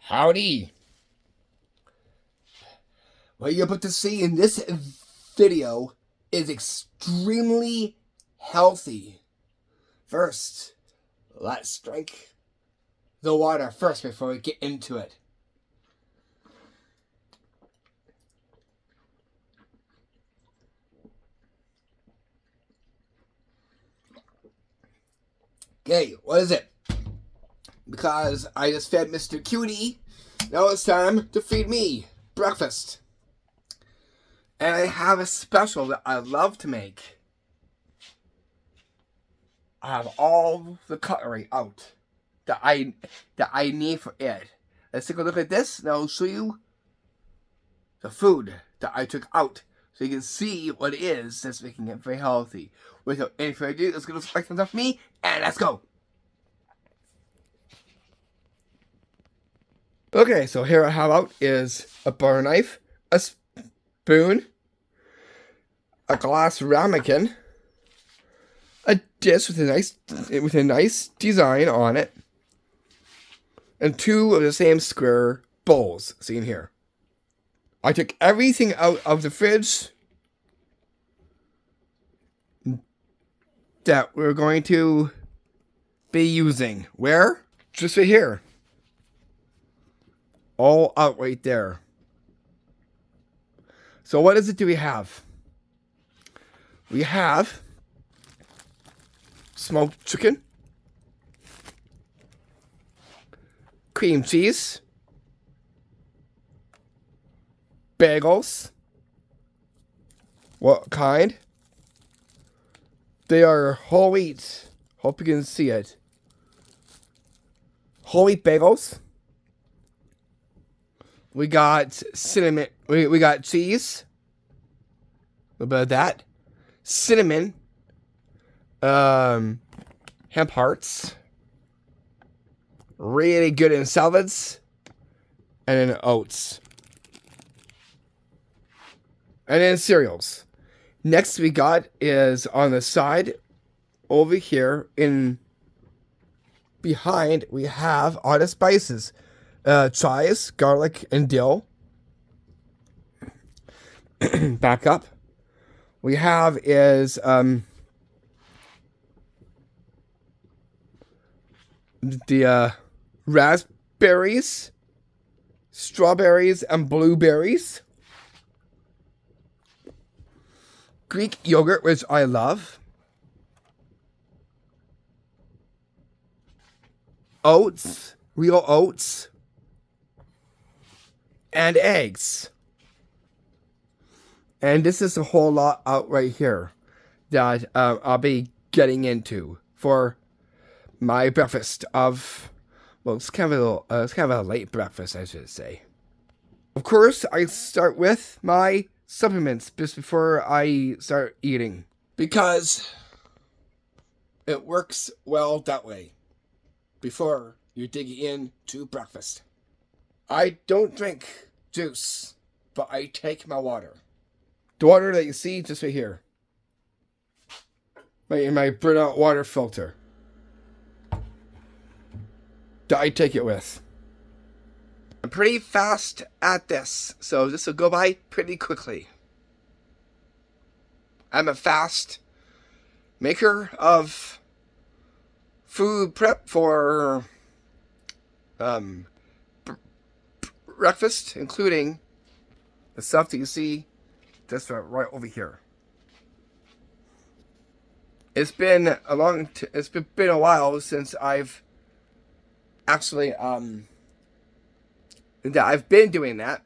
Howdy. What you're about to see in this video is extremely healthy. First, let's drink the water first before we get into it. Okay, what is it? Because I just fed Mr. Cutey, now it's time to feed me breakfast. And I have a special that I love to make. I have all the cutlery out that I need for it. Let's take a look at this, and I'll show you the food that I took out, so you can see what it is that's making it very healthy. Without any further ado, let's go select some stuff for me, and let's go. Okay, so here I have out is a butter knife, a spoon, a glass ramekin, a dish with a nice design on it, and two of the same square bowls seen here. I took everything out of the fridge that we're going to be using. Where? Just right here. All out right there. So what is it do we have? We have smoked chicken, cream cheese, bagels. What kind? They are whole wheat. Hope you can see it. Whole wheat bagels. We got cinnamon. We got cheese. A little bit of that. Cinnamon. Hemp hearts. Really good in salads. And then oats. And then cereals. Next we got is on the side over here in behind we have all the spices. Chives, garlic, and dill. Back up. We have is the raspberries, strawberries, and blueberries. Greek yogurt, which I love. Oats, real oats. And eggs. And this is a whole lot out right here that I'll be getting into for my breakfast of, well, it's kind of a late breakfast, I should say. Of course, I start with my supplements just before I start eating, because it works well that way before you dig into breakfast. I don't drink juice, but I take my water. The water that you see just right here. In my burnout water filter. That I take it with. I'm pretty fast at this, so this will go by pretty quickly. I'm a fast maker of food prep for breakfast, including the stuff that you see just right over here. It's been a while since I've actually that I've been doing that,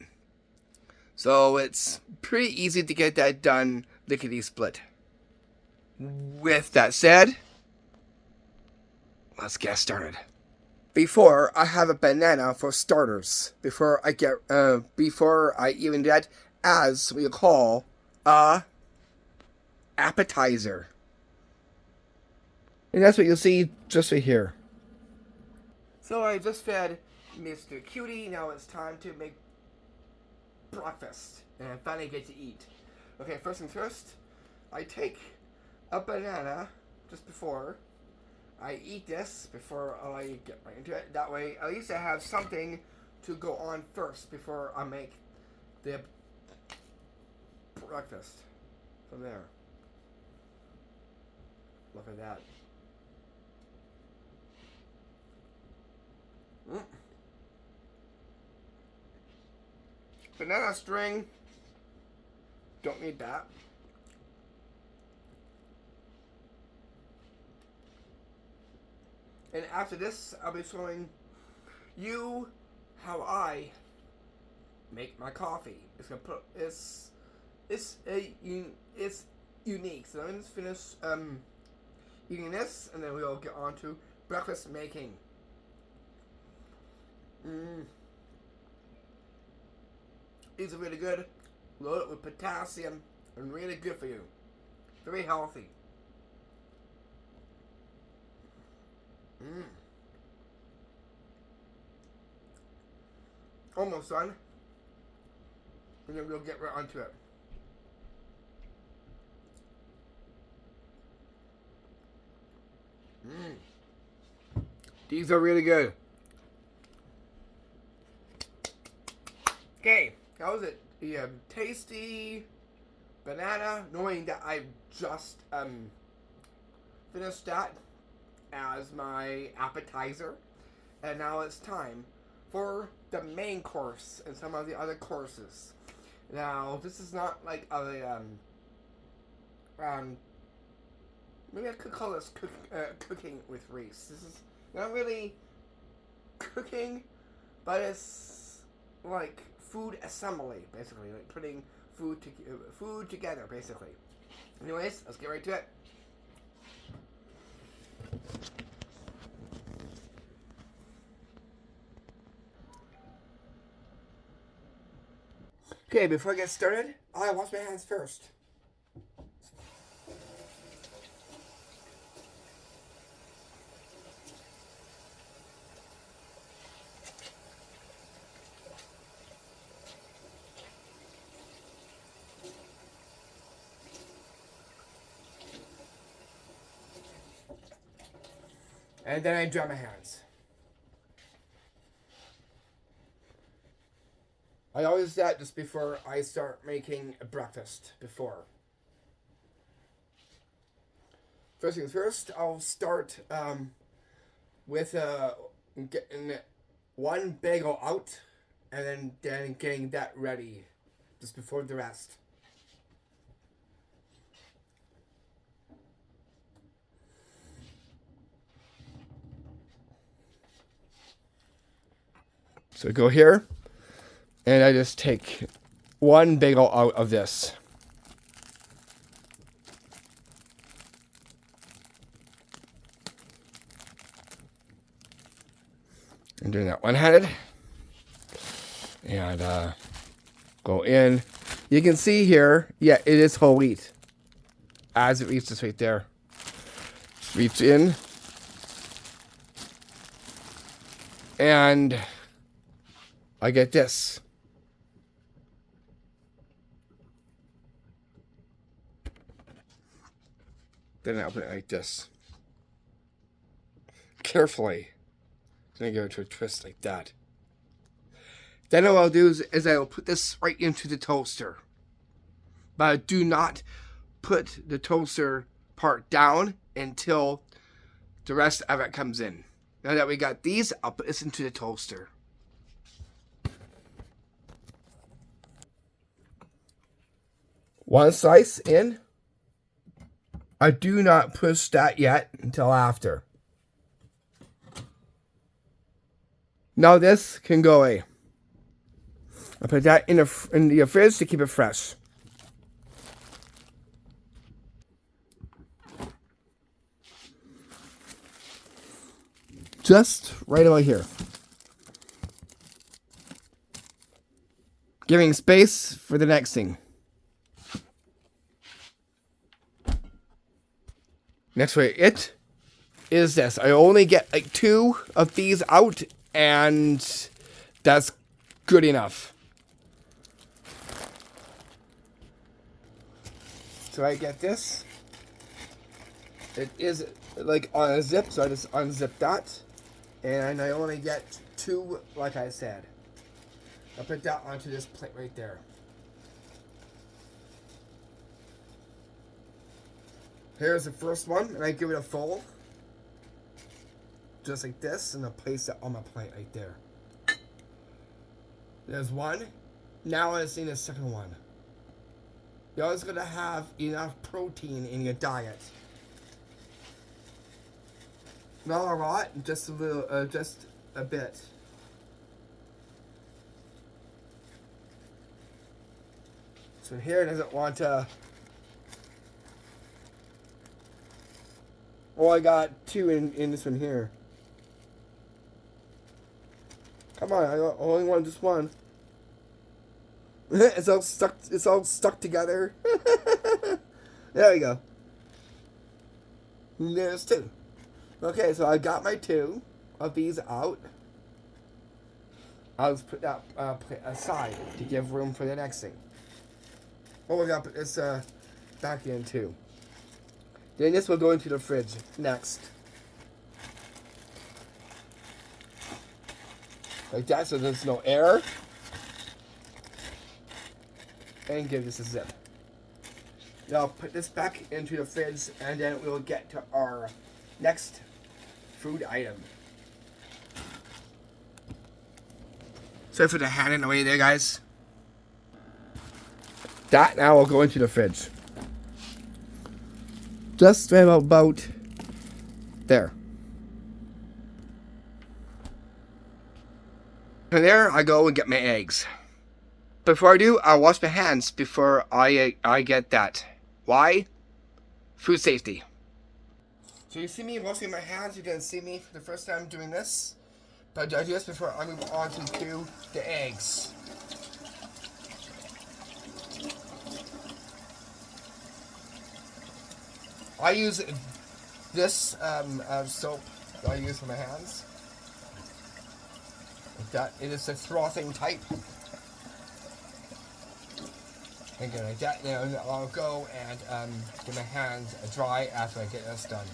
so it's pretty easy to get that done lickety split. With that said, let's get started. Before I have a banana for starters. Before I even get, as we call, a appetizer. And that's what you'll see just right here. So I just fed Mr. Cutey. Now it's time to make breakfast, and I finally get to eat. Okay, first things first, I take a banana just before I eat this before I get right into it. That way, at least I have something to go on first before I make the breakfast from there. Look at that. Banana string. Don't need that. And after this, I'll be showing you how I make my coffee. It's unique. So I'm just finish eating this, and then we'll get on to breakfast making. These are really good, loaded with potassium, and really good for you. Very healthy. Almost done. And then we'll get right onto it. These are really good. Okay, how was it? Yeah, tasty banana, knowing that I just finished that as my appetizer. And now it's time for the main course and some of the other courses. Now, this is not like a maybe I could call this cooking with Rhys. This is not really cooking, but it's like food assembly, basically, like putting food together, basically. Anyways, let's get right to it. Okay, before I get started, I wash my hands first. And then I dry my hands. I always do that just before I start making a breakfast. First things first, I'll start with getting one bagel out, and then getting that ready just before the rest. So go here, and I just take one bagel out of this. I'm doing that one-handed. And go in. You can see here, yeah, it is whole wheat. As it reaches right there. Reach in. And I get this. Then I open it like this. Carefully. Then I give it to a twist like that. Then what I'll do is I'll put this right into the toaster. But do not put the toaster part down until the rest of it comes in. Now that we got these, I'll put this into the toaster. One slice in. I do not push that yet until after. Now this can go away. I put that in the fridge to keep it fresh. Just right about here. Giving space for the next thing. Next way, it is this. I only get like 2 of these out, and that's good enough. So I get this. It is like on a zip, so I just unzip that. And I only get 2, like I said. I'll put that onto this plate right there. Here's the first one, and I give it a fold. Just like this, and I'll place it on my plate right there. There's one. Now I see the second one. You're always gonna have enough protein in your diet. Not a lot, just a little, just a bit. So here it doesn't want to. Oh, I got two in this one here. Come on, I only want just one. It's all stuck. It's all stuck together. There we go. And there's two. Okay, so I got my two of these out. I'll just put that aside to give room for the next thing. Oh, we got this back in too. Then this will go into the fridge next. Like that, so there's no air. And give this a zip. Now I'll put this back into the fridge, and then we'll get to our next food item. Sorry for the hand in the way there, guys. That now will go into the fridge. Just about there. From there, I go and get my eggs. Before I do, I'll wash my hands before I get that. Why? Food safety. So you see me washing my hands. You didn't see me for the first time doing this. But I do this before I move on to do the eggs. I use this soap that I use for my hands. Like that. It is a frothing type. And like that, then I'll go and get my hands dry after I get this done.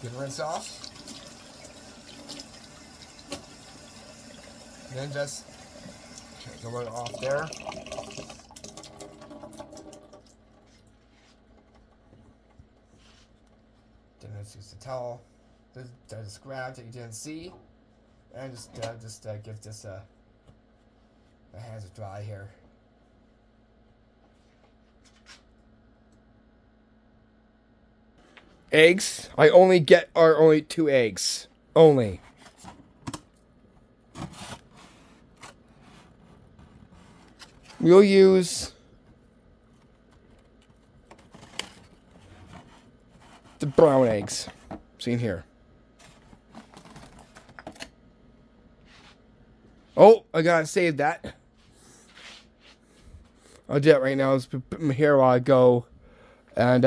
Get rinse off. And then just take the lid off there. Then let's use the towel. Just grab that you didn't see, and just give this my hands are dry here. Eggs. I only get only 2 eggs. Only. We'll use the brown eggs. Seen here. Oh, I gotta save that. I'll do that right now. Let's put them here while I go and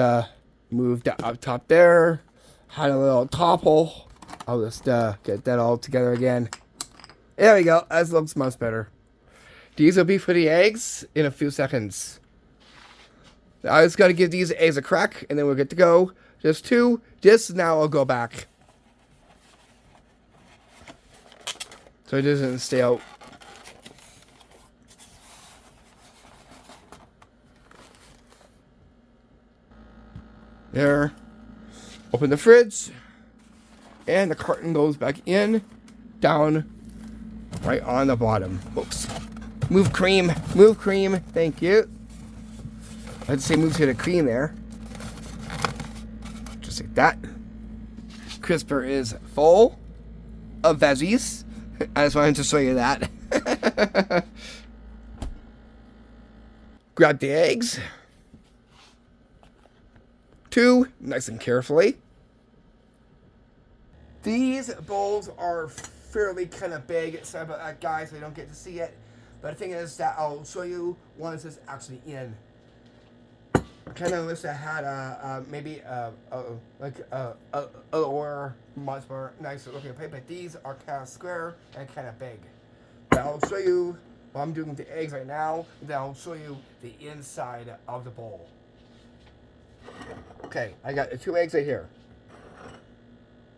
move that up top there. Had a little topple. I'll just get that all together again. There we go. That looks much better. These will be for the eggs in a few seconds. I just gotta give these eggs a crack, and then we're good to go. Just 2. Just now I'll go back. So it doesn't stay out. There. Open the fridge. And the carton goes back in. Down. Right on the bottom. Oops. Move cream. Move cream. Thank you. I'd say move to the cream there. Just like that. Crisper is full of veggies. I just wanted to show you that. Grab the eggs. 2, nice and carefully. These bowls are fairly kind of big. Sorry about that, guys. I don't get to see it. But the thing is that I'll show you once it's actually in. I kind of wish I had maybe like a or much more nicer looking plate, but these are kind of square and kind of big. But I'll show you what I'm doing with the eggs right now, and then I'll show you the inside of the bowl. Okay, I got the 2 eggs right here.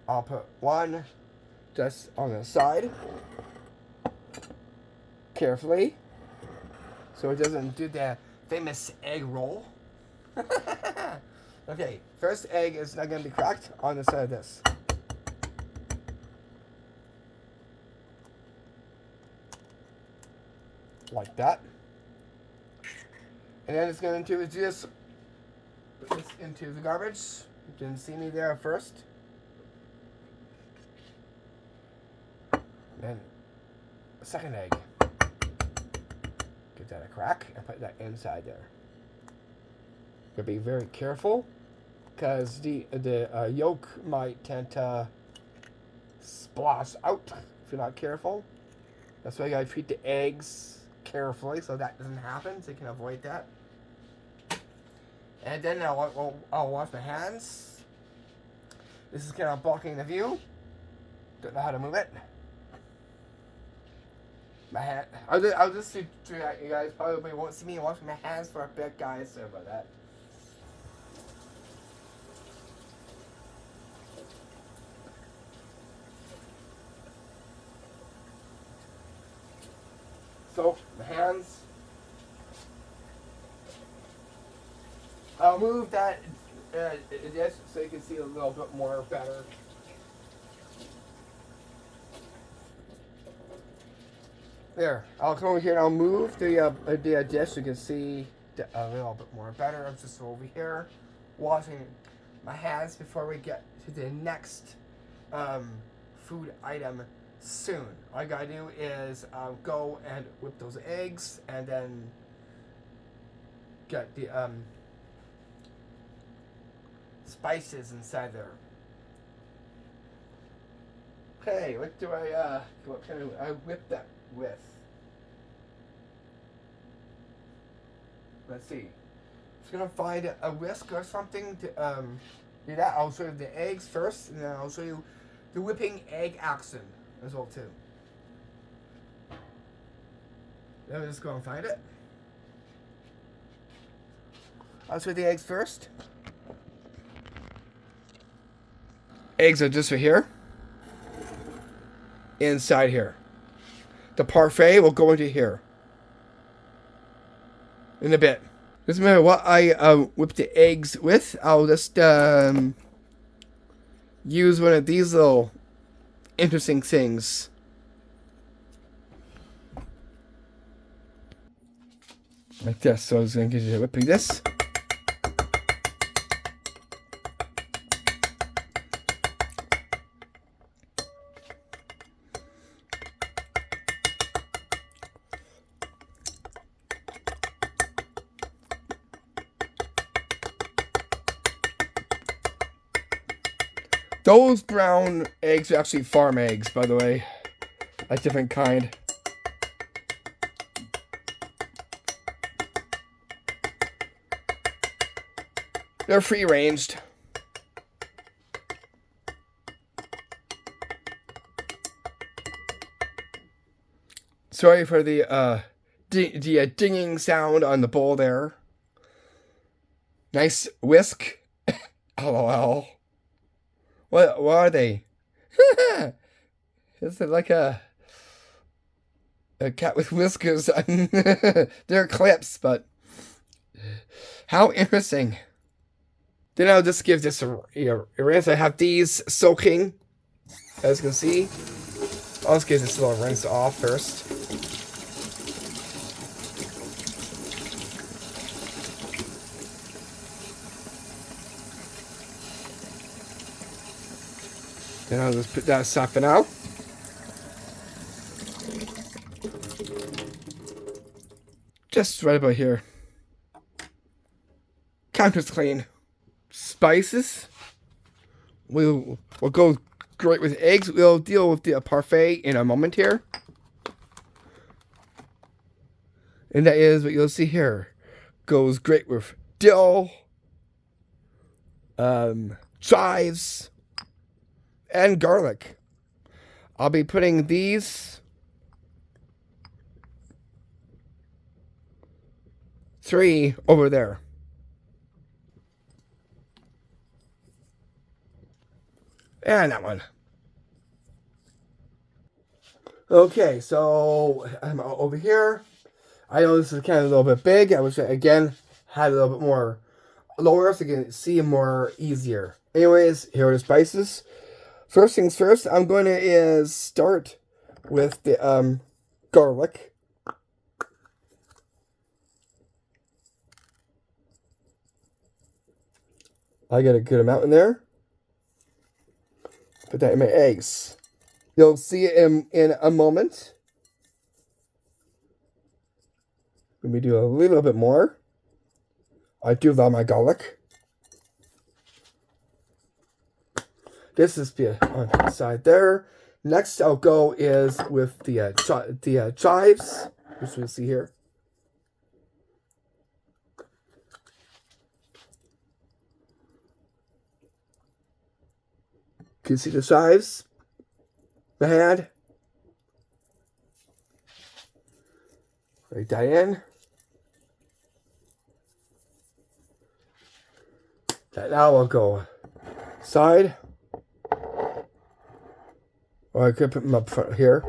I'll put one just on the side, carefully, so it doesn't do the famous egg roll. Okay, first egg is not going to be cracked on the side of this. Like that. And then it's going to do this into the garbage. You didn't see me there first. Then a second egg. Give that a crack and put that inside there. Gotta be very careful, because the yolk might tend to splash out if you're not careful. That's why you gotta treat the eggs carefully so that doesn't happen, so you can avoid that. And then I'll wash my hands. This is kind of blocking the view. Don't know how to move it. My hand. I'll just do that. You guys probably won't see me washing my hands for a bit, guys. Sorry about that. So, my hands. I'll move that dish so you can see a little bit more better. There. I'll come over here and I'll move the dish so you can see a little bit more better. I'm just over here washing my hands before we get to the next food item soon. All I gotta do is go and whip those eggs and then get the spices inside there. Okay, what can I whip that with? Let's see. Just gonna find a whisk or something to do that. I'll show you the eggs first, and then I'll show you the whipping egg action as well too. Then we'll just go and find it. I'll show you the eggs first. Eggs are just right here. Inside here. The parfait will go into here. In a bit. Doesn't matter what I whip the eggs with. I'll just use one of these little interesting things. Like this. So I was going to get you whipping this. Those brown eggs are actually farm eggs, by the way. A different kind. They're free-ranged. Sorry for the dinging sound on the bowl there. Nice whisk. LOL. What are they? Is it like a cat with whiskers? They're clips, but how interesting. Then I'll just give this a rinse. I have these soaking, as you can see. I'll just give this a little rinse off first. Then I'll just put that aside for now. Just right about here. Counter's clean. Spices. We'll go great with eggs. We'll deal with the parfait in a moment here. And that is what you'll see here. Goes great with dill, chives, and garlic. I'll be putting these 3 over there. And that one. Okay, so I'm over here. I know this is kind of a little bit big. I wish I, again, had a little bit more lower so you can see more easier. Anyways, here are the spices. First things first, I'm going to start with the garlic. I get a good amount in there. Put that in my eggs. You'll see it in a moment. Let me do a little bit more. I do love my garlic. This is on the side there. Next, I'll go is with the chives, which we'll see here. Can you see the chives? The hand. Right that in. That now I'll go side. Or I could put them up front here.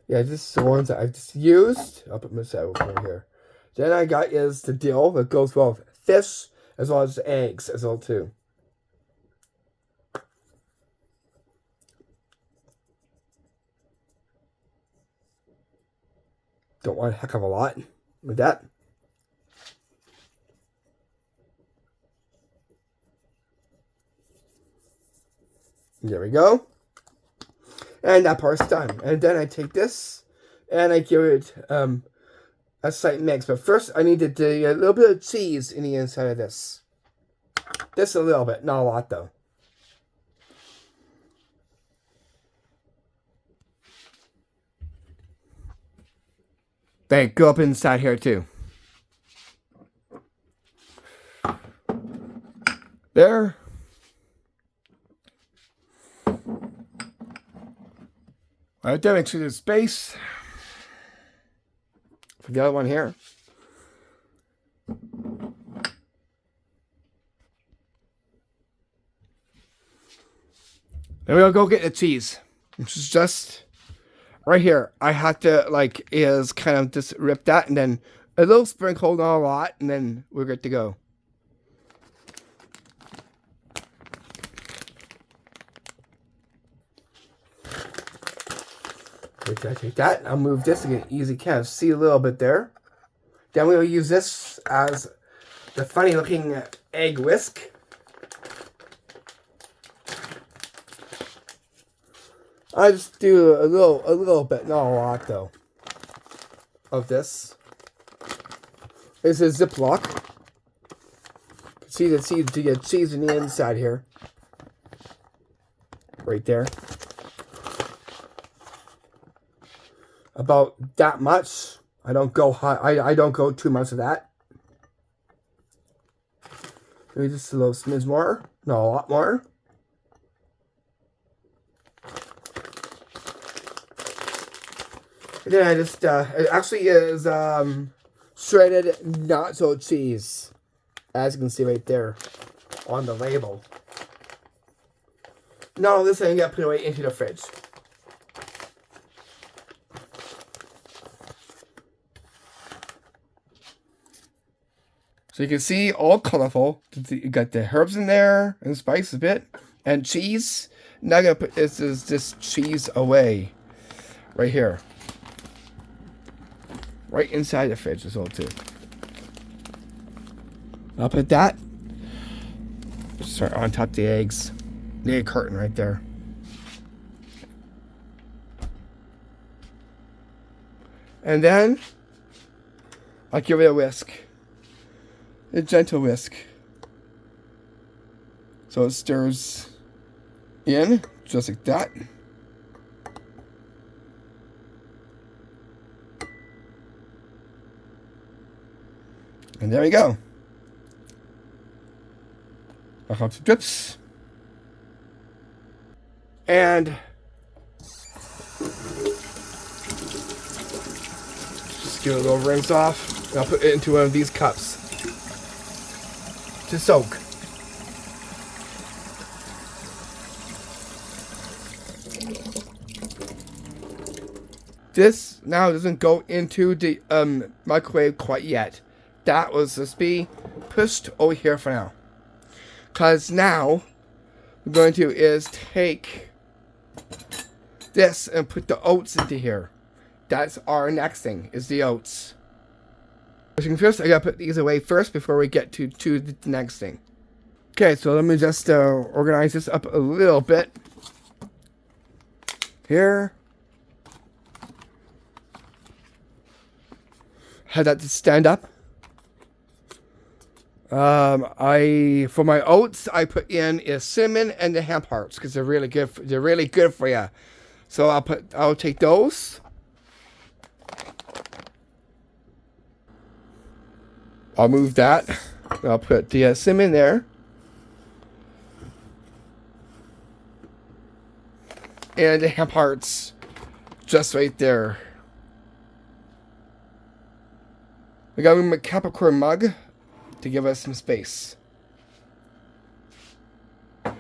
Yeah, this is the ones that I've just used. I'll put them over here. Then I got is the dill that goes well with fish as well as eggs as well too. Don't want a heck of a lot with that. There we go. And that part's done. And then I take this and I give it a slight mix. But first I need to do a little bit of cheese in the inside of this. Just a little bit, not a lot though. Then go up inside here too. There. Alright, then make sure there's space for the other one here. Then we'll go get the cheese, which is just right here. I have to is kind of just rip that and then a little sprinkle, not a lot, and then we're good to go. Take that. I'll move this to get easy kind of see a little bit there. Then we'll use this as the funny looking egg whisk. I just do a little bit, not a lot though, of this. This is a Ziploc. See the seeds to get cheese in the inside here. Right there. About that much. I don't go high. I don't go too much of that. Maybe just a little smidge more. No, a lot more. And then I just it actually is shredded nacho cheese, as you can see right there on the label. No, this thing got put away into the fridge. So you can see all colorful. You got the herbs in there and spice a bit and cheese. Now I'm gonna put this cheese away right here, right inside the fridge as well too. I'll put that. Start on top of the eggs. The egg carton right there. And then I'll give it a whisk. A gentle whisk. So it stirs in, just like that. And there we go. I'll have some drips. And just give it a little rinse off. And I'll put it into one of these cups to soak. This now doesn't go into the microwave quite yet. That was just be pushed over here for now. Cause now we're going to is take this and put the oats into here. That's our next thing, is the oats. First, I gotta put these away first before we get to the next thing. Okay, so let me just organize this up a little bit. Here. Had that to stand up. For my oats, I put in is cinnamon and the hemp hearts because they're really good. They're really good for you. So I'll take those. I'll move that. I'll put the cinnamon there. And the hemp hearts just right there. We got my Capricorn mug to give us some space. To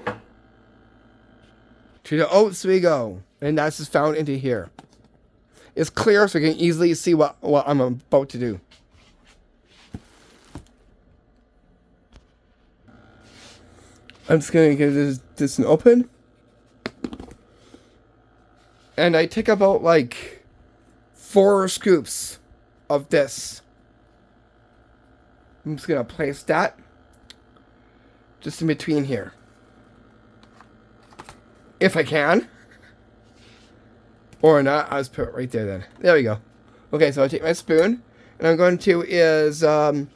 the oats we go. And that's just found into here. It's clear so you can easily see what I'm about to do. I'm just going to give this an open. And I take about like 4 scoops of this. I'm just going to place that just in between here. If I can. Or not, I'll just put it right there then. There we go. Okay, so I'll take my spoon. And I'm going to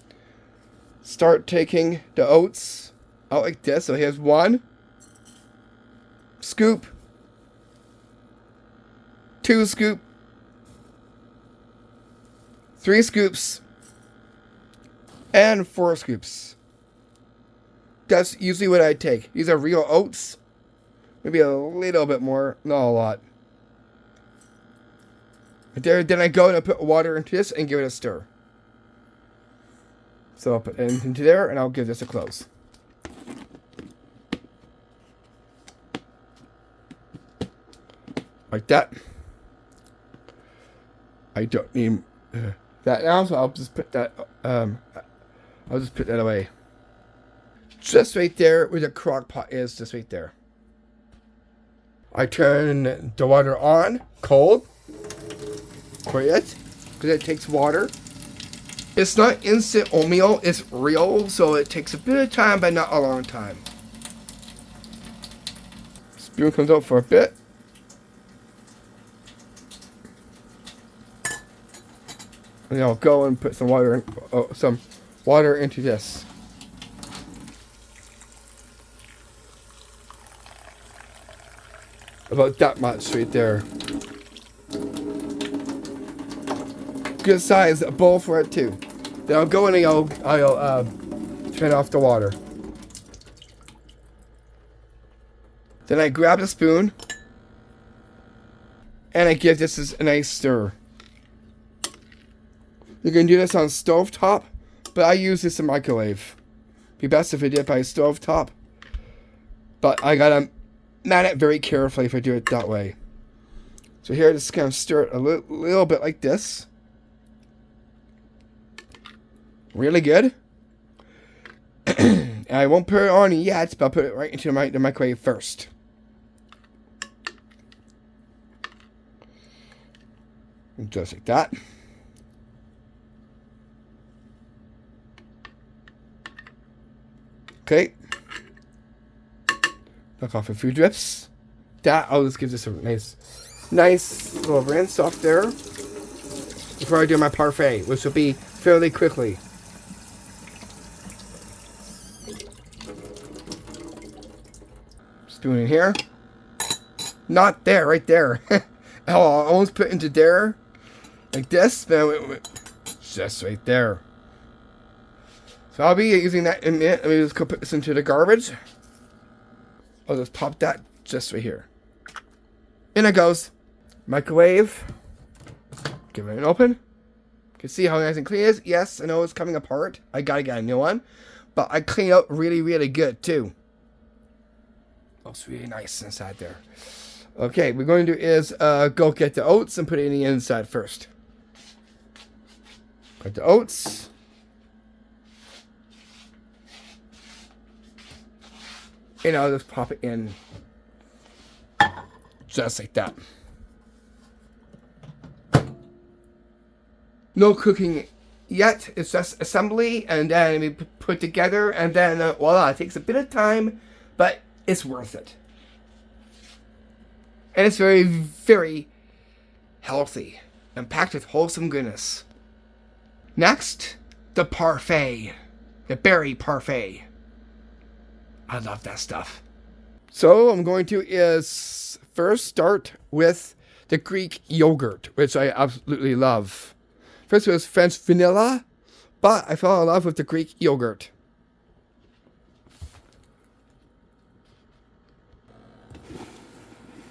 start taking the oats out like this. So here's 1 scoop. 2 scoop. 3 scoops. And 4 scoops. That's usually what I take. These are real oats. Maybe a little bit more. Not a lot. There, then I go and I put water into this and give it a stir. So I'll put it into there and I'll give this a close. Like that. I don't need that now, so I'll just put that away. Just right there where the crock pot is, just right there. I turn the water on, cold, for it, because it takes water. It's not instant oatmeal, it's real, so it takes a bit of time, but not a long time. Spoon comes out for a bit. And I'll go and put some water into this. About that much right there. Good size bowl for it too. Then I'll go in and I'll turn off the water. Then I grab the spoon and I give this a nice stir. You can do this on stovetop, but I use this in microwave. Be best if I did it by stovetop, but I gotta man it very carefully if I do it that way. So here, just kind of stir it a little bit like this. Really good. And I won't put it on yet, but I'll put it right into the microwave first. Just like that. Okay. Knock off a few drips. That I'll just give this a nice little rinse off there before I do my parfait, which will be fairly quickly. Spoon in here. Not there, right there. Oh, I almost put into there, like this, but just right there. So I'll be using that in a minute. Let me just go put this into the garbage. I'll just pop that just right here. In it goes. Microwave. Give it an open. You can see how nice and clean it is. Yes, I know it's coming apart. I gotta get a new one. But I clean out really, really good too. Looks really nice inside there. Okay, we're going to do is go get the oats and put it in the inside first. Got the oats. And I'll just pop it in just like that. No cooking yet. It's just assembly and then we put together and then voila. It takes a bit of time, but it's worth it. And it's very, very healthy and packed with wholesome goodness. Next, the parfait. The berry parfait. I love that stuff. So I'm going to is first start with the Greek yogurt, which I absolutely love. First it was French vanilla, but I fell in love with the Greek yogurt.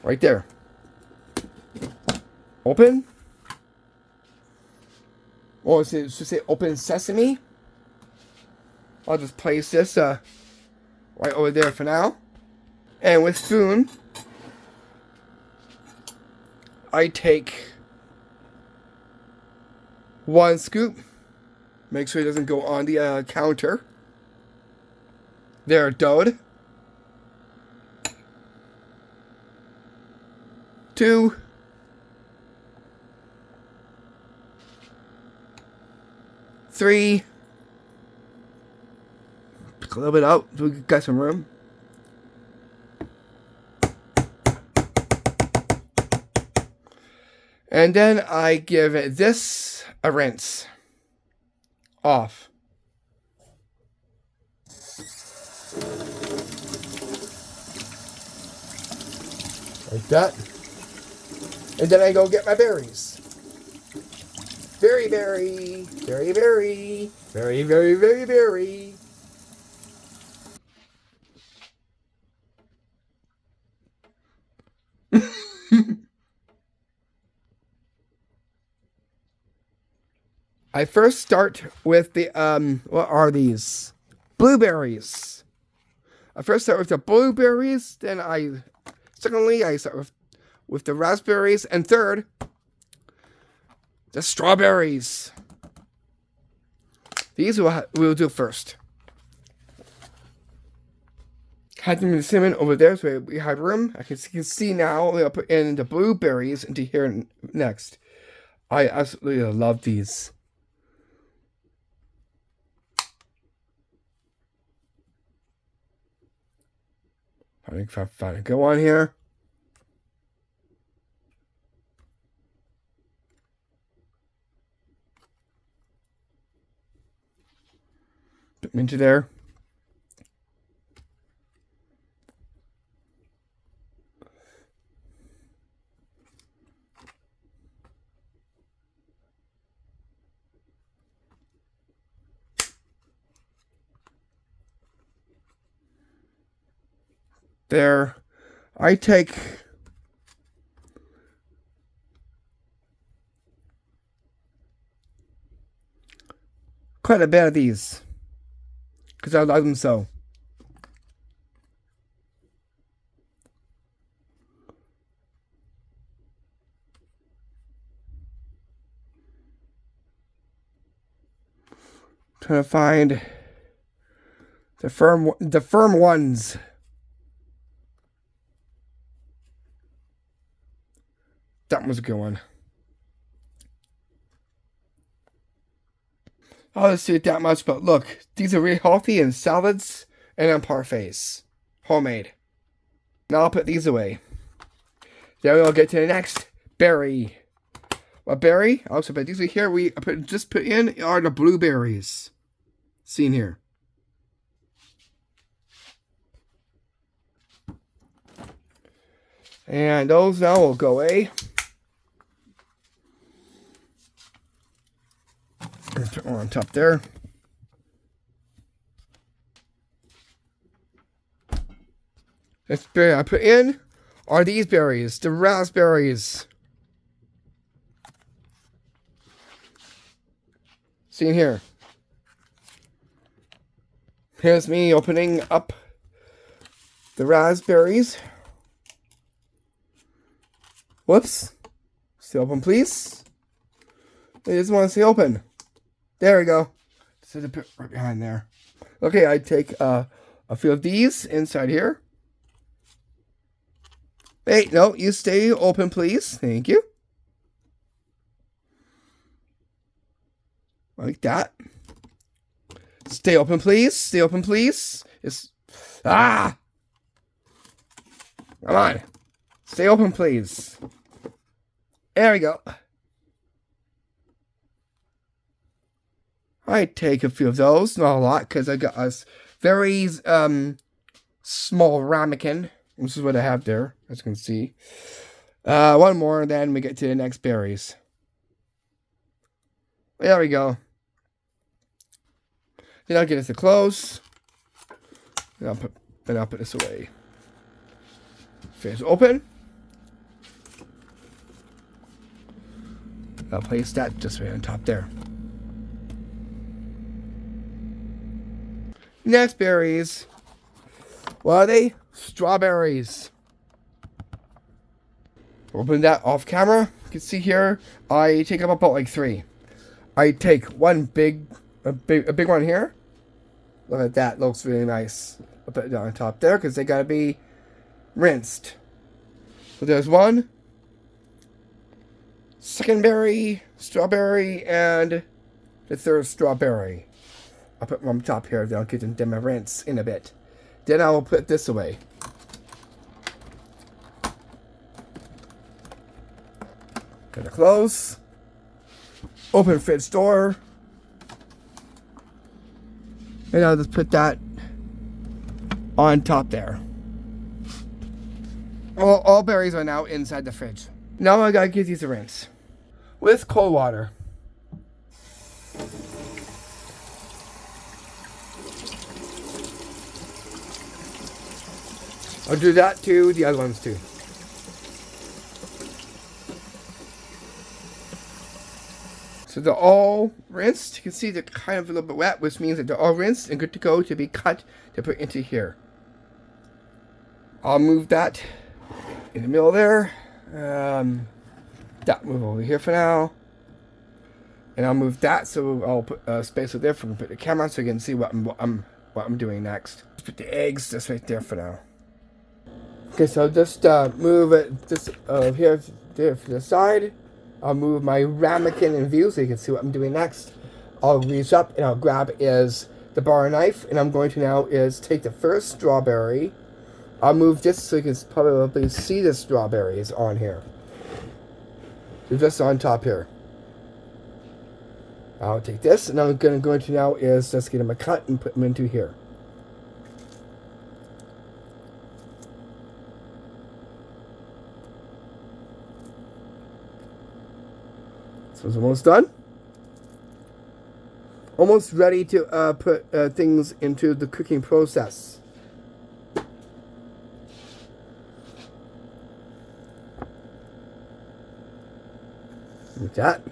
Right there. Open. Oh, it should say open sesame. I'll just place this right over there for now. And with spoon, I take 1 scoop. Make sure it doesn't go on the counter. There, doughed. 2. 3. Pick a little bit out so we got some room. And then I give this a rinse off. Like that. And then I go get my berries. Very, very, very, very, very, very, very, very. I first start with the, what are these? Blueberries. I first start with the blueberries, then secondly, I start with the raspberries, and third, the strawberries. These we'll do first. Had them in the cinnamon over there, so we have room. You can see now, I'll put in the blueberries into here next. I absolutely love these. I think if I find a go on here. Put them into there. There, I take quite a bit of these because I love them so. Trying to find the firm ones. That was a good one. I'll just say it that much, but look, these are really healthy in salads and in parfaits. Homemade. Now I'll put these away. Then we'll get to the next berry. What berry? I also put these right here. Just put in are the blueberries. Seen here. And those now will go away. Let's put one on top there. This berry I put in are these berries, the raspberries. See here. Here's me opening up the raspberries. Whoops. Stay open, please. They just want to stay open. There we go. So the bit right behind there. Okay, I take a few of these inside here. Hey, no, you stay open, please. Thank you. Like that. Stay open, please. Stay open, please. Come on. Stay open, please. There we go. I take a few of those, not a lot, because I got a very small ramekin. This is what I have there, as you can see. One more, and then we get to the next berries. There we go. Then I'll get this to close. Then I'll put this away. Finish open. I'll place that just right on top there. Next berries. What are they? Strawberries. Open that off camera. You can see here, I take up about like 3. I take one big one here. Look at that, looks really nice. I'll put it down on top there because they gotta be rinsed. So there's one. Second berry, strawberry, and the third strawberry. I'll put them on top here, then I'll get them a rinse in a bit. Then I will put this away. Gonna close. Open fridge door. And I'll just put that on top there. All berries are now inside the fridge. Now I gotta give these a rinse. With cold water. I'll do that to the other ones too. So they're all rinsed. You can see they're kind of a little bit wet, which means that they're all rinsed and good to go to be cut to put into here. I'll move that in the middle there. That move over here for now. And I'll move that so I'll put a space over there for put the camera so you can see what I'm doing next. Just put the eggs just right there for now. Okay, so I'll just move it just here to the side. I'll move my ramekin in view so you can see what I'm doing next. I'll reach up and I'll grab the bar knife, and I'm going to now take the first strawberry. I'll move this so you can probably see the strawberries on here. They're just on top here. I'll take this, and I'm going to now just get them a cut and put them into here. This one's almost done. Almost ready to put things into the cooking process. Like that.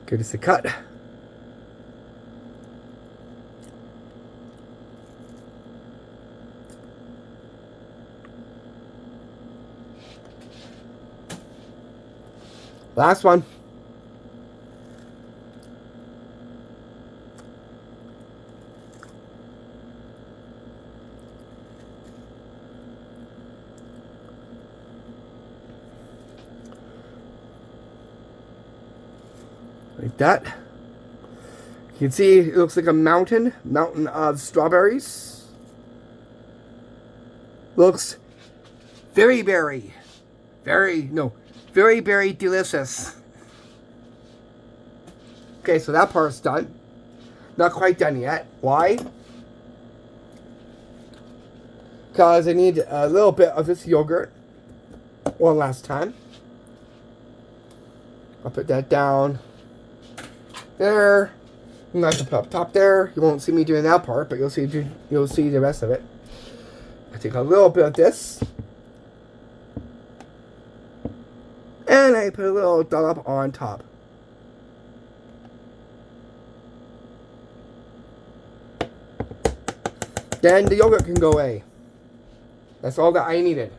Give this a cut. Last one. Like that. You can see it looks like a mountain of strawberries. Looks very berry delicious. Okay, so that part's done. Not quite done yet. Why? Because I need a little bit of this yogurt one last time. I'll put that down there. I'm not gonna put up top there. You won't see me doing that part, but you'll see the rest of it. I take a little bit of this. then I put a little dollop on top. Then the yogurt can go away. That's all that I needed.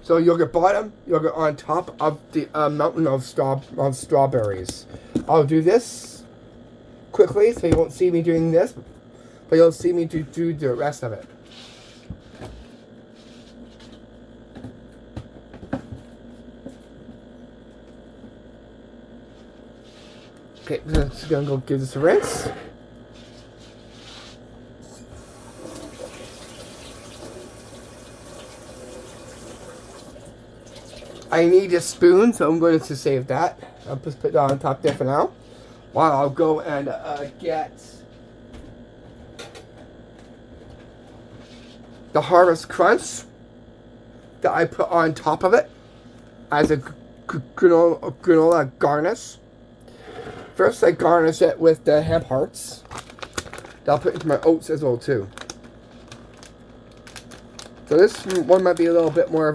So yogurt bottom, yogurt on top of the mountain of strawberries. I'll do this quickly so you won't see me doing this, but you'll see me do the rest of it. Okay, just gonna go give this a rinse. I need a spoon, so I'm going to save that. I'll just put that on top there for now. While I'll go and get the Harvest Crunch that I put on top of it as a granola garnish. First, I garnish it with the hemp hearts. I'll put into my oats as well too. So this one might be a little bit more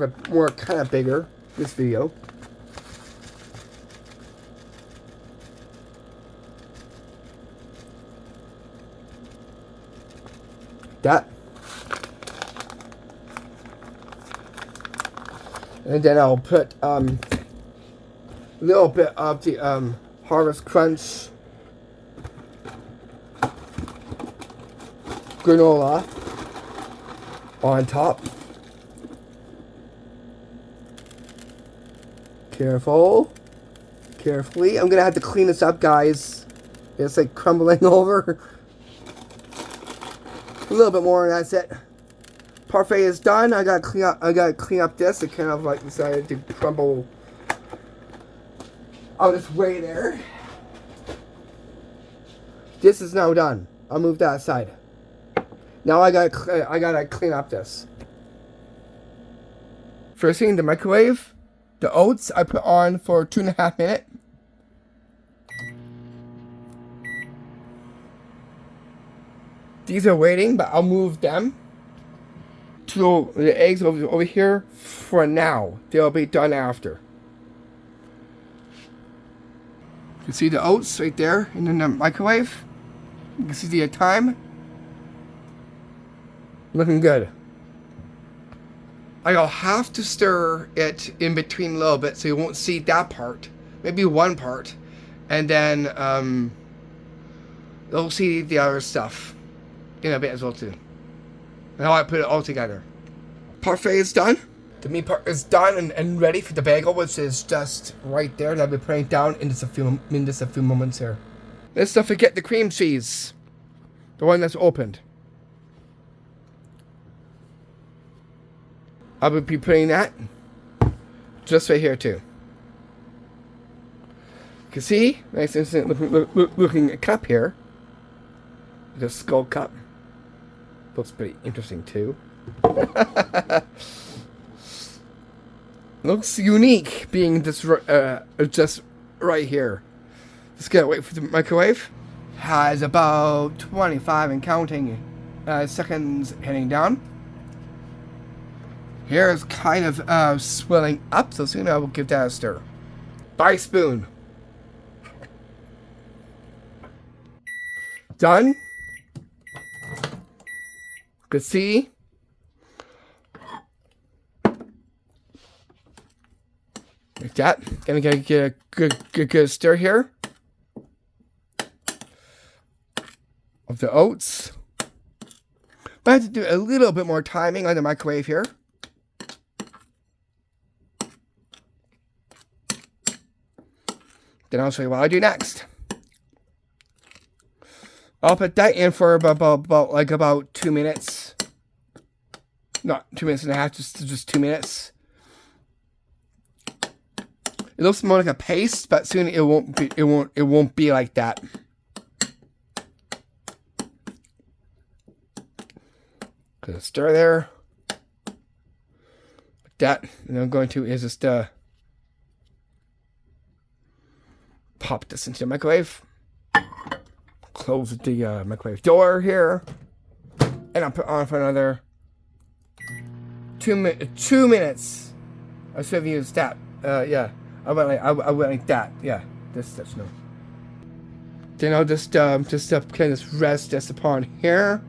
kind of bigger. This video. That. And then I'll put a little bit of the Harvest Crunch granola on top. Carefully. I'm gonna have to clean this up, guys. It's like crumbling over. A little bit more, and that's it. Parfait is done. I gotta clean up this. It kind of like decided to crumble out its way there. This is now done. I'll move that aside. Now I gotta clean up this. First thing, the microwave. The oats I put on for 2.5 minutes. These are waiting, but I'll move them to the eggs over here for now. They'll be done after. You can see the oats right there in the microwave. You can see the time. Looking good. I'll have to stir it in between a little bit so you won't see that part. Maybe one part. And then you'll see the other stuff in a bit as well too. And how I put it all together. Parfait is done. The meat part is done and ready for the bagel, which is just right there. That I'll be putting down in just a few moments here. Let's not forget the cream cheese. The one that's opened. I will be putting that just right here too. You can see, nice instant looking cup here. The skull cup. Looks pretty interesting too. Looks unique being just right here. Just gotta wait for the microwave. Has about 25 and counting seconds heading down. Here is kind of swelling up, so soon I will give that a stir. By spoon. Done. Good see. Like that. Gonna get a good stir here. Of the oats. But I have to do a little bit more timing on the microwave here. Then I'll show you what I do next. I'll put that in for about 2 minutes. Not 2 minutes and a half, just 2 minutes. It looks more like a paste, but soon it won't be like that. Gonna stir there. Like that, and I'm going to is just pop this into the microwave. Close the microwave door here, and I'll put on for another 2 minutes. I should have used that. Yeah, I went like that. Yeah, that's no. Then I'll just kind of rest this upon here.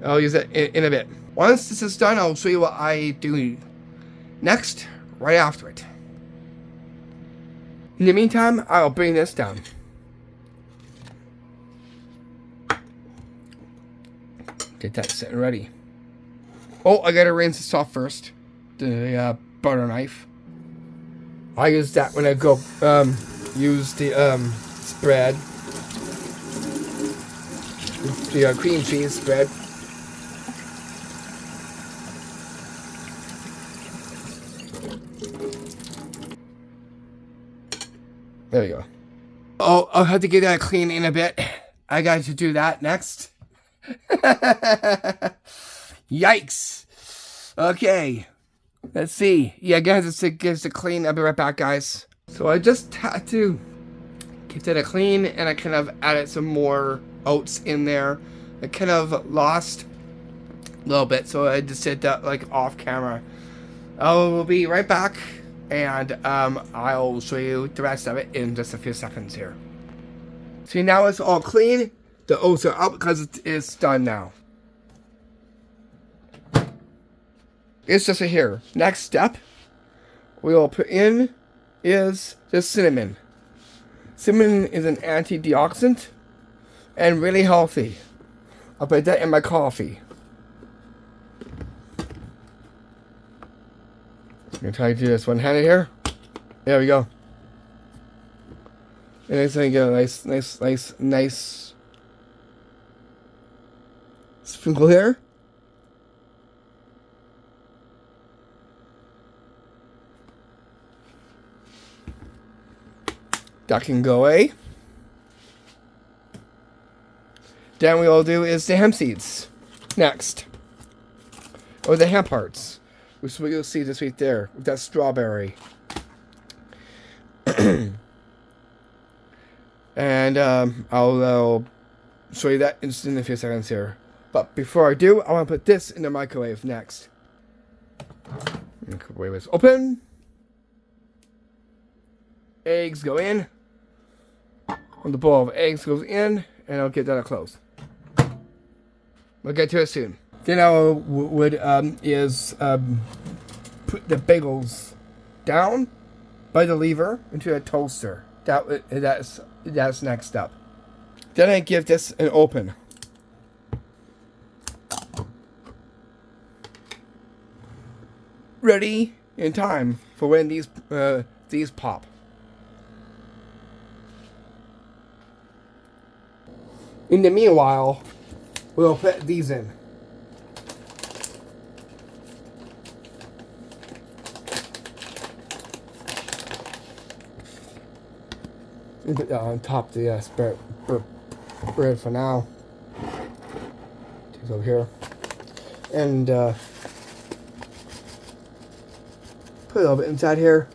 I'll use it in a bit. Once this is done, I'll show you what I do next, right after it. In the meantime, I'll bring this down. Get that sitting ready. Oh, I gotta rinse this off first. The butter knife. I use that when I go use the spread. The cream cheese spread. There we go. Oh, I'll have to get that clean in a bit. I got to do that next. Yikes. Okay. Let's see. Yeah, guys, it's to clean. I'll be right back, guys. So I just had to get that clean, and I kind of added some more oats in there. I kind of lost a little bit, so I just did that like off camera. I will be right back, and I'll show you the rest of it in just a few seconds here. See, now it's all clean. The oats are out because it's done now. It's just here. Next step we will put in is the cinnamon. Cinnamon is an antioxidant and really healthy. I'll put that in my coffee. I'm gonna try to do this one-handed here. There we go. And it's gonna get a nice sprinkle here. That can go away. Then we will do is the hemp seeds next. Or the hemp hearts. Which you'll see this right there. With that strawberry. And I'll show you that in a few seconds here. But before I do, I want to put this in the microwave next. Microwave is open. Eggs go in. And the bowl of eggs goes in, and I'll get that close. We'll get to it soon. Then I would put the bagels down by the lever into a toaster. That's next up. Then I give this an open. Ready in time for when these pop. In the meanwhile, we'll put these in. And put that on top of the bread for now. Take it over here. And put a little bit inside here.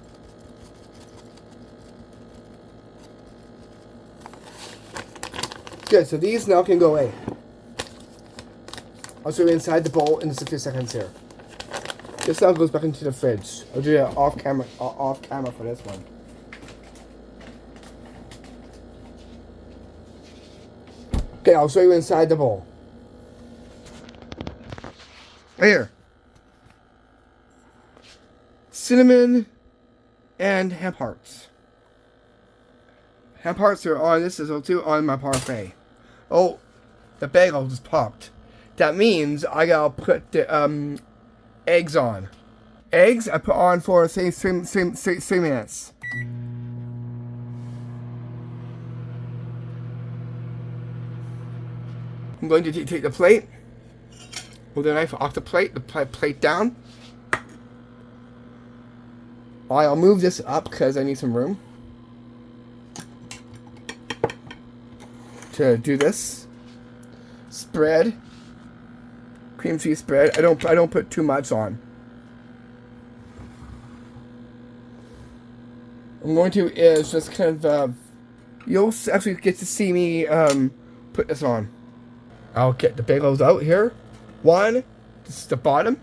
Good, so these now can go away. I'll show you inside the bowl in just a few seconds here. This now goes back into the fridge. I'll do it off camera for this one. Okay, I'll show you inside the bowl. Right here. Cinnamon and hemp hearts. Hemp hearts are on this is too on my parfait. Oh, the bagel just popped. That means I gotta put the eggs on. Eggs I put on for say 3 minutes. I'm going to take the plate, with the knife off the plate down. I'll move this up because I need some room to do this. Spread, cream cheese spread. I don't put too much on. I'm going to is just kind of you'll actually get to see me put this on. I'll get the bagels out here. One, this is the bottom.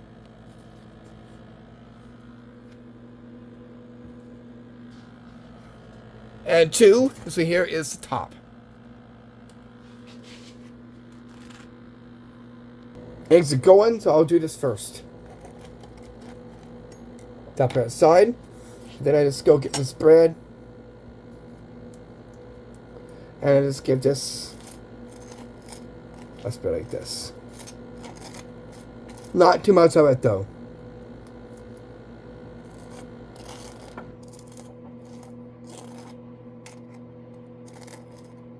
And 2, this one here is the top. Eggs are going, so I'll do this first. Tap it aside. Then I just go get this bread. And I just give this a spread like this. Not too much of it though.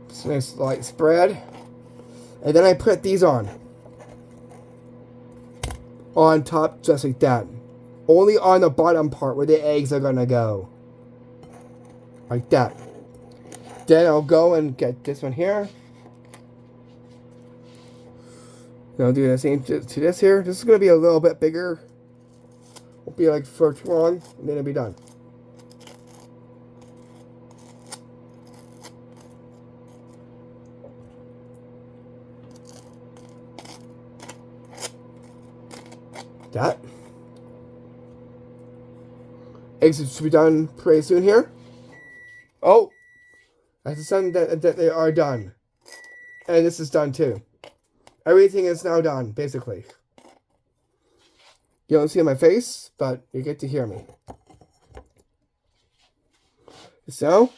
It's a nice light spread. And then I put these on top just like that. Only on the bottom part where the eggs are gonna go. Like that. Then I'll go and get this one here. And I'll do the same to this here. This is gonna be a little bit bigger. Won't be like for too long, and then it'll be done. That. Eggs should be done pretty soon here. Oh, that's the sign that they are done. And this is done too. Everything is now done, basically. You don't see my face, but you get to hear me. So,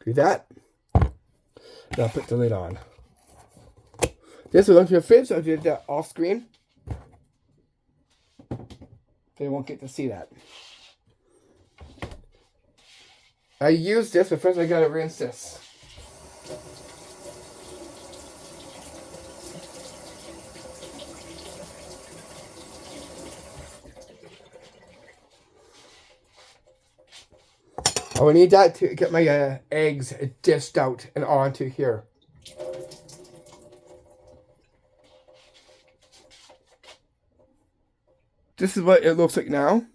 do that. Now I'll put the lid on. This will go to the fridge, so I'll do that off screen. They won't get to see that. I used this, but first I gotta rinse this. I will need that to get my eggs dished out and onto here. This is what it looks like now.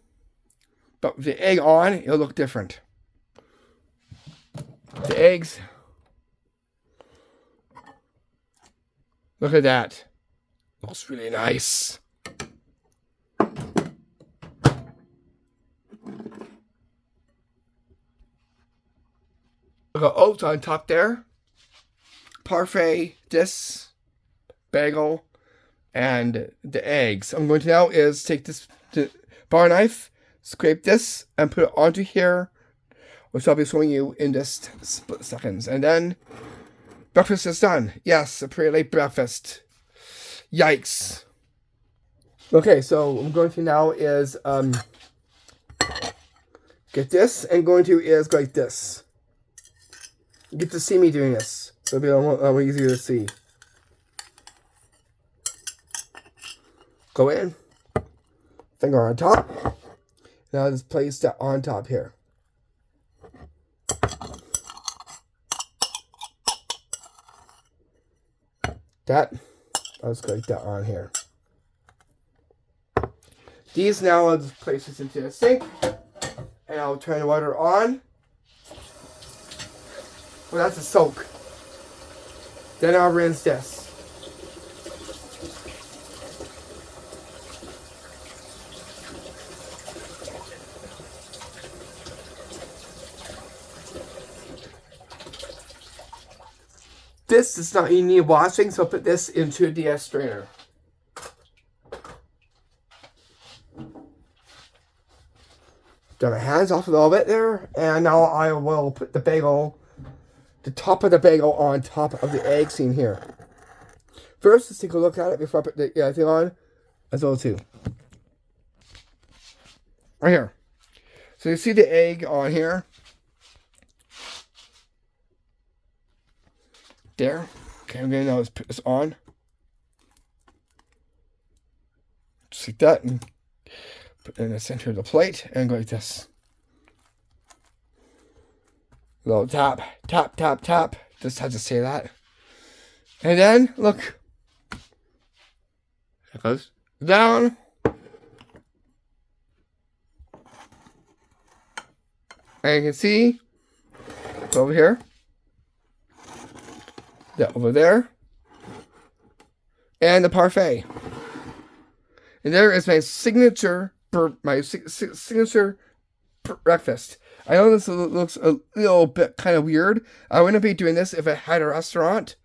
But with the egg on, it'll look different. The eggs. Look at that. Looks really nice. Look at oats on top there. Parfait, this, bagel, and the eggs. I'm going to now is take this bar knife, scrape this, and put it onto here, which I'll be showing you in just split seconds. And then breakfast is done. Yes, a pretty late breakfast. Yikes. Okay, so what I'm going to now is get this, and going to is go like this. You get to see me doing this. So it'll be a lot easier to see. Go in. Finger on top. Now just place that on top here. That. I'll just go like that on here. These now I'll just place this into the sink. And I'll turn the water on. Well, that's a soak. Then I'll rinse this. This does not need washing, so I'll put this into the strainer. Got my hands off a little bit there, and now I will put the bagel, the top of the bagel on top of the egg scene here. First, let's take a look at it before I put the thing on as well too. Right here. So you see the egg on here. There. Okay, I'm going to now just put this on. Just like that. And put it in the center of the plate and go like this. A little tap, tap, tap, tap. Just had to say that. And then, look. It goes down. And you can see it's over here. That over there. And the parfait. And there is my signature breakfast. I know this looks a little bit kind of weird. I wouldn't be doing this if I had a restaurant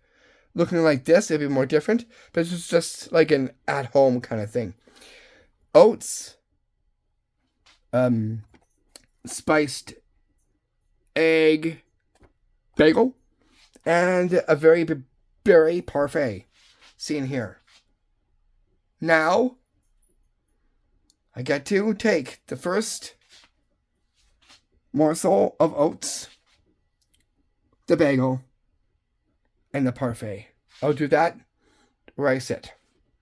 looking like this. It'd be more different, but it's just like an at-home kind of thing. Oats, spiced egg bagel, and a very berry parfait. Seen here. Now, I get to take the first morsel of oats, the bagel, and the parfait. I'll do that where I sit.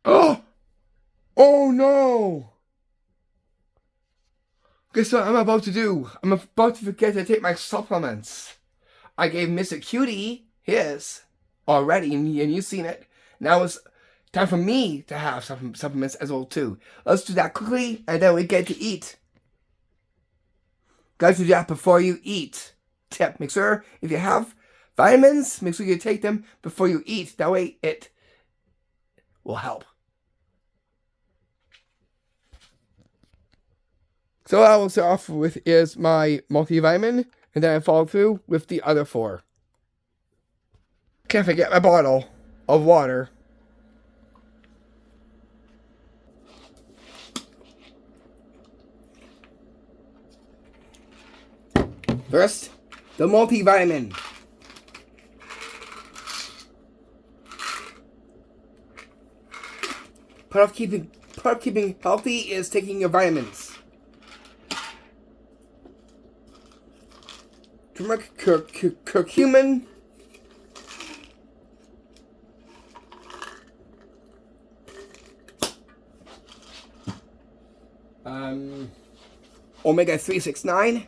Oh! Oh no! Guess what I'm about to do? I'm about to forget to take my supplements. I gave Mr Cutey his already, and you've seen it. Now it's time for me to have some supplements as well too. Let's do that quickly, and then we get to eat. Gotta do that before you eat. Tip: make sure if you have vitamins, make sure you take them before you eat. That way it will help. So what I will start off with is my multivitamin, and then I follow through with the other 4. Can't forget my bottle of water. First, the multivitamin. Part of keeping healthy is taking your vitamins. Turmeric, curcumin, omega 369,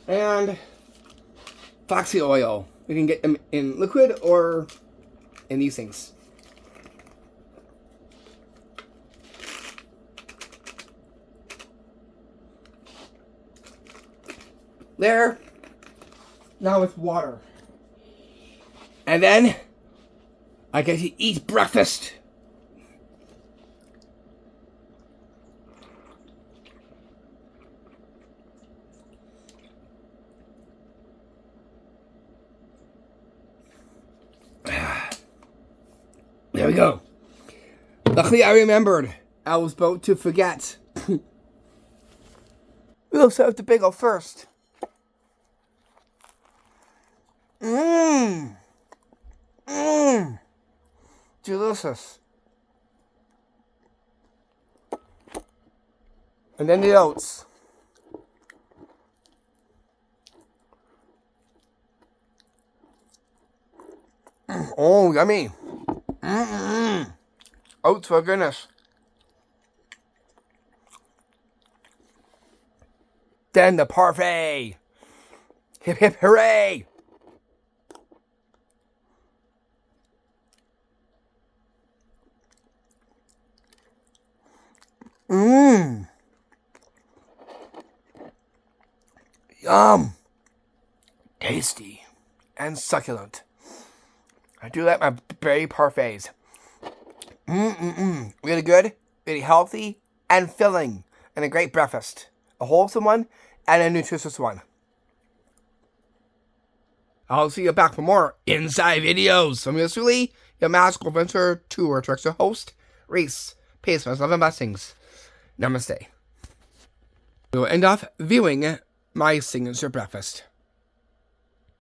and flaxseed oil. You can get them in liquid or in these things. There. Now with water. And then I get to eat breakfast. There we go. Luckily I remembered. I was about to forget. We'll serve the bagel first. Delicious. And then the oats. Oh, yummy. Oats, for goodness. Then the parfait. Hip hip hooray. Yum. Tasty and succulent. I do like my berry parfaits. Really good, really healthy, and filling. And a great breakfast. A wholesome one and a nutritious one. I'll see you back for more inside videos. I'm YoursTruly, your magical adventure tour director host, Rhys. Peace, my love and blessings. Namaste. We will end off viewing my signature breakfast.